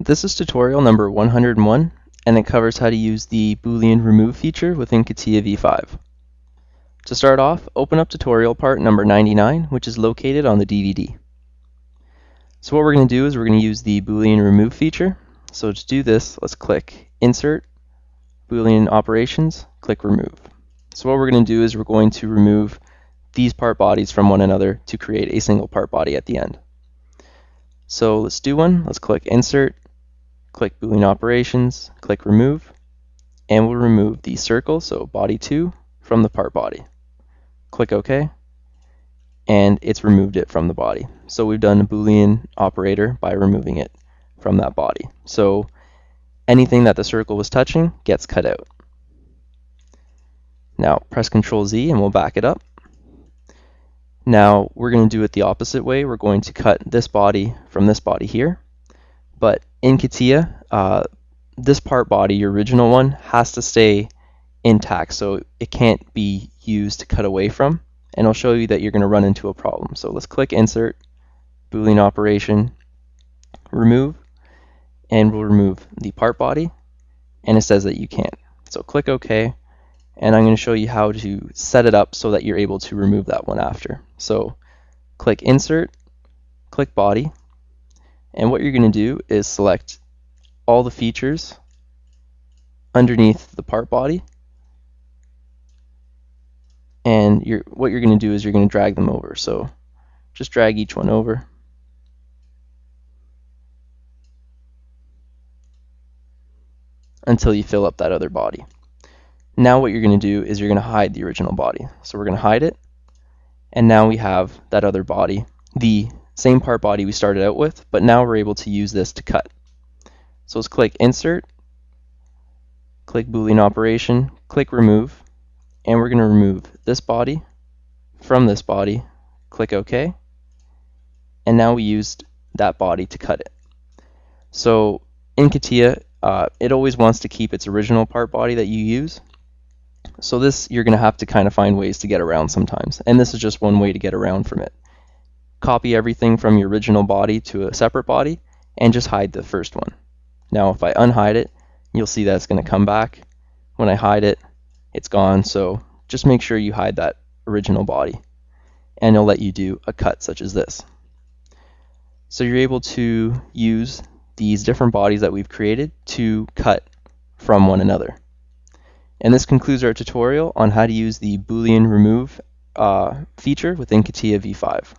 This is tutorial number 101, and it covers how to use the Boolean remove feature within Catia V5. To start off, open up tutorial part number 99, which is located on the DVD. So what we're going to do is we're going to use the Boolean remove feature. So to do this, let's click Insert, Boolean Operations, click Remove. So what we're going to do is we're going to remove these part bodies from one another to create a single part body at the end. So let's do one. Let's click Insert, click Boolean Operations, click Remove, and we'll remove the circle, so body 2, from the part body. Click OK, and it's removed it from the body. So we've done a Boolean operator by removing it from that body. So anything that the circle was touching gets cut out. Now press Ctrl Z and we'll back it up. Now we're going to do it the opposite way. We're going to cut this body from this body here. But in Catia, this part body, your original one, has to stay intact, so it can't be used to cut away from. And I'll show you that you're going to run into a problem. So let's click Insert, Boolean Operation, Remove, and we'll remove the part body, and it says that you can't. So click OK, and I'm going to show you how to set it up so that you're able to remove that one after. So click Insert, click Body, and what you're going to do is select all the features underneath the part body, and what you're going to do is you're going to drag them over. So just drag each one over. Until you fill up that other body. Now what you're going to do is you're going to hide the original body. So we're going to hide it, and now we have that other body, the same part body we started out with, but now we're able to use this to cut. So let's click Insert, click Boolean Operation, click Remove, and we're going to remove this body from this body, click OK, and now we used that body to cut it. So in Catia, it always wants to keep its original part body that you use. So this, you're going to have to kind of find ways to get around sometimes, and this is just one way to get around from it. Copy everything from your original body to a separate body and just hide the first one. Now if I unhide it, you'll see that it's going to come back. When I hide it, it's gone. So just make sure you hide that original body, and it'll let you do a cut such as this. So you're able to use these different bodies that we've created to cut from one another. And this concludes our tutorial on how to use the Boolean remove feature within Catia V5.